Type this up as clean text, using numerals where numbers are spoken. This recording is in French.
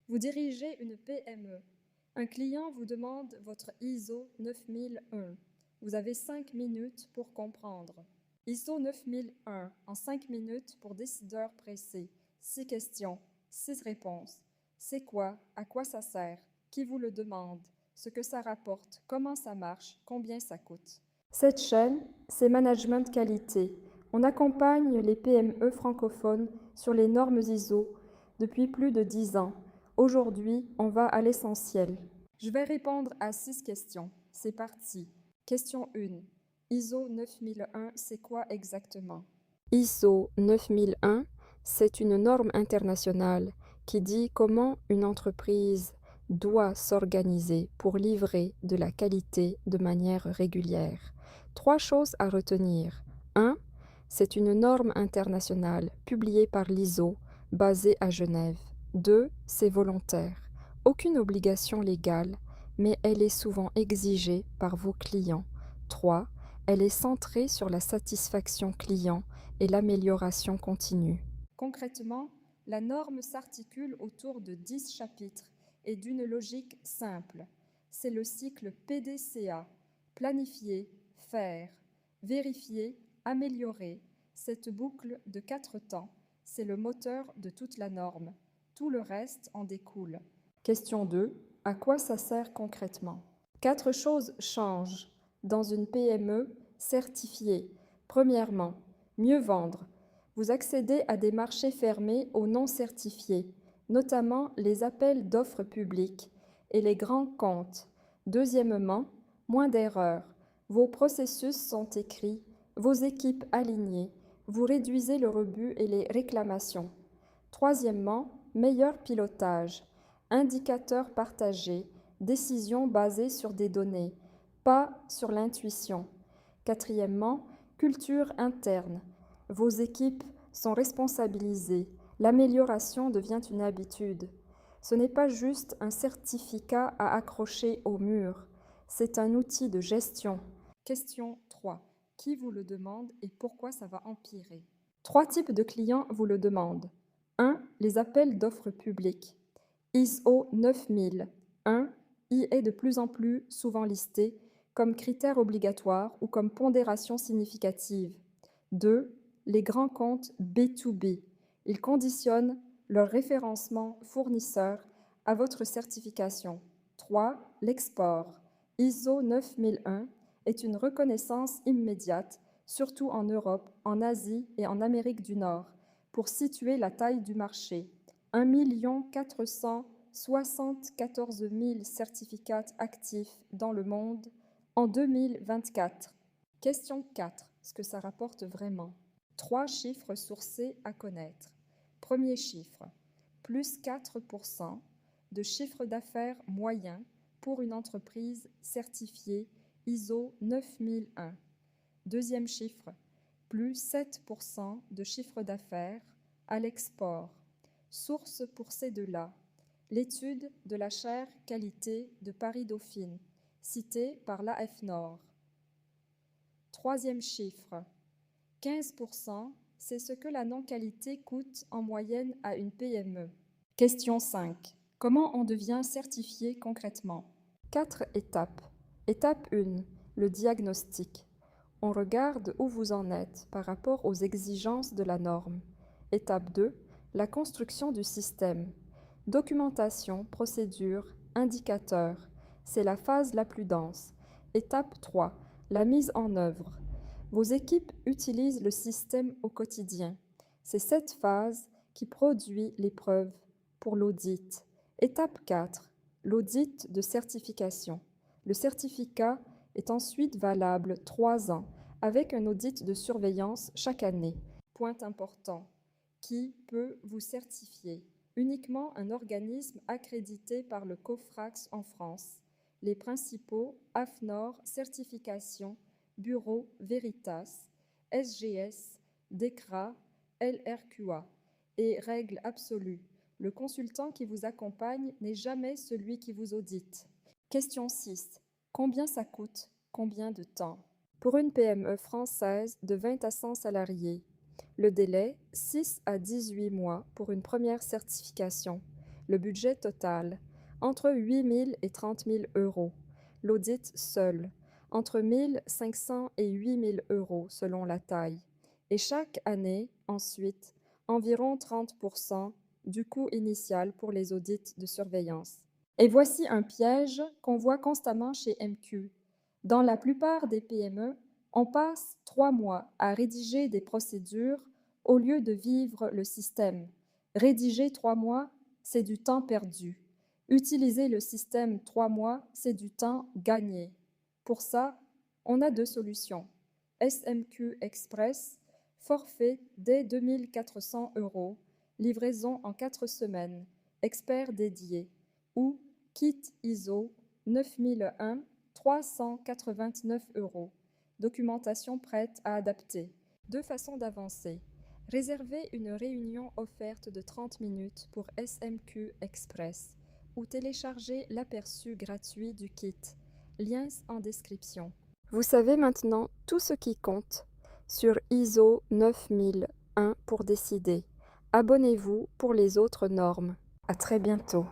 Vous dirigez une PME. Un client vous demande votre ISO 9001. Vous avez 5 minutes pour comprendre. ISO 9001 en 5 minutes pour décideurs pressés. 6 questions, 6 réponses. C'est quoi? À quoi ça sert? Qui vous le demande? Ce que ça rapporte? Comment ça marche? Combien ça coûte? Cette chaîne, c'est Management Qualité. On accompagne les PME francophones sur les normes ISO depuis plus de 10 ans. Aujourd'hui, on va à l'essentiel. Je vais répondre à 6 questions. C'est parti. Question 1. ISO 9001, c'est quoi exactement? ISO 9001, c'est une norme internationale qui dit comment une entreprise doit s'organiser pour livrer de la qualité de manière régulière. 3 choses à retenir. 1. C'est une norme internationale publiée par l'ISO basée à Genève. 2. C'est volontaire. Aucune obligation légale, mais elle est souvent exigée par vos clients. 3. Elle est centrée sur la satisfaction client et l'amélioration continue. Concrètement, la norme s'articule autour de 10 chapitres et d'une logique simple. C'est le cycle PDCA, planifier, faire, vérifier, améliorer. Cette boucle de 4 temps, c'est le moteur de toute la norme. Tout le reste en découle. Question 2. À quoi ça sert concrètement? 4 choses changent dans une PME certifiée. Premièrement, mieux vendre. Vous accédez à des marchés fermés aux non certifiés, notamment les appels d'offres publiques et les grands comptes. Deuxièmement, moins d'erreurs. Vos processus sont écrits, vos équipes alignées, vous réduisez le rebut et les réclamations. Troisièmement, meilleur pilotage. Indicateurs partagés, décisions basées sur des données, pas sur l'intuition. Quatrièmement, culture interne. Vos équipes sont responsabilisées. L'amélioration devient une habitude. Ce n'est pas juste un certificat à accrocher au mur, c'est un outil de gestion. Question 3. Qui vous le demande et pourquoi ça va empirer? 3 types de clients vous le demandent. 1. Les appels d'offres publiques. ISO 9001 y est de plus en plus souvent listé comme critère obligatoire ou comme pondération significative. 2. Les grands comptes B2B. Ils conditionnent leur référencement fournisseur à votre certification. 3. L'export. ISO 9001 est une reconnaissance immédiate, surtout en Europe, en Asie et en Amérique du Nord, pour situer la taille du marché. 1 474 000 certificats actifs dans le monde en 2024. Question 4. Ce que ça rapporte vraiment. 3 chiffres sourcés à connaître. Premier chiffre, plus 4% de chiffre d'affaires moyen pour une entreprise certifiée ISO 9001. Deuxième chiffre, plus 7% de chiffre d'affaires à l'export. Source pour ces deux-là, l'étude de la chaire qualité de Paris-Dauphine, citée par l'AFNOR. Troisième chiffre, 15%, c'est ce que la non-qualité coûte en moyenne à une PME. Question 5. Comment on devient certifié concrètement? 4 étapes. Étape 1, le diagnostic. On regarde où vous en êtes par rapport aux exigences de la norme. Étape 2, la construction du système. Documentation, procédure, indicateurs. C'est la phase la plus dense. Étape 3, la mise en œuvre. Vos équipes utilisent le système au quotidien. C'est cette phase qui produit l'épreuve pour l'audit. Étape 4, l'audit de certification. Le certificat est ensuite valable 3 ans avec un audit de surveillance chaque année. Point important. Qui peut vous certifier? Uniquement un organisme accrédité par le COFRAX en France. Les principaux AFNOR Certification, Bureau Veritas, SGS, DECRA, LRQA. Et règle absolue, le consultant qui vous accompagne n'est jamais celui qui vous audite. Question 6. Combien ça coûte? Combien de temps? Pour une PME française de 20 à 100 salariés, le délai 6 à 18 mois pour une première certification. Le budget total, entre 8 000 et 30 000 euros. L'audit seul, entre 1 500 et 8 000 euros selon la taille. Et chaque année, ensuite, environ 30% du coût initial pour les audits de surveillance. Et voici un piège qu'on voit constamment chez MQ. Dans la plupart des PME, on passe 3 mois à rédiger des procédures au lieu de vivre le système. Rédiger 3 mois, c'est du temps perdu. Utiliser le système 3 mois, c'est du temps gagné. Pour ça, on a 2 solutions. SMQ Express, forfait dès 2 400 euros, livraison en 4 semaines, expert dédié, ou Kit ISO 9001, 389 euros, documentation prête à adapter. 2 façons d'avancer. Réservez une réunion offerte de 30 minutes pour SMQ Express ou téléchargez l'aperçu gratuit du kit. Liens en description. Vous savez maintenant tout ce qui compte sur ISO 9001 pour décider. Abonnez-vous pour les autres normes. À très bientôt.